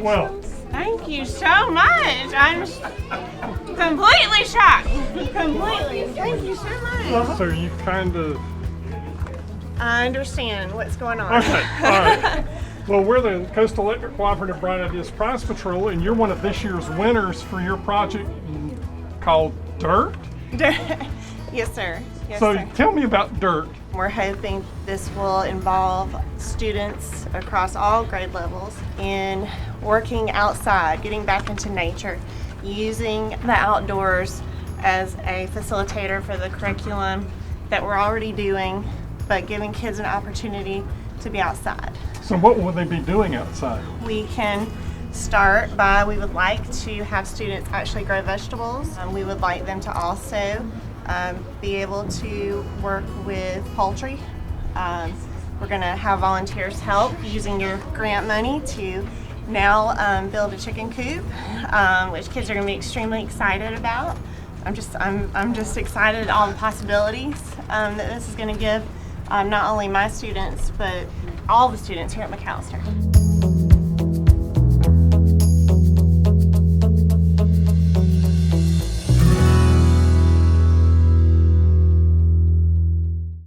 well. Thank you so much. I'm completely shocked. Completely. Thank you so much. So you kind of... I understand what's going on. Okay, all right. Well, we're the Coastal Electric Cooperative Bright Ideas Prize Patrol, and you're one of this year's winners for your project called Dirt. Yes, sir. Yes, So sir. tell me about Dirt. We're hoping this will involve students across all grade levels in working outside, getting back into nature, using the outdoors as a facilitator for the curriculum that we're already doing, but giving kids an opportunity to be outside. So what will they be doing outside? We can start by, we would like to have students actually grow vegetables. We would like them to also be able to work with poultry. We're going to have volunteers help using your grant money to now build a chicken coop, which kids are going to be extremely excited about. I'm just excited at all the possibilities that this is going to give not only my students but all the students here at McAllister.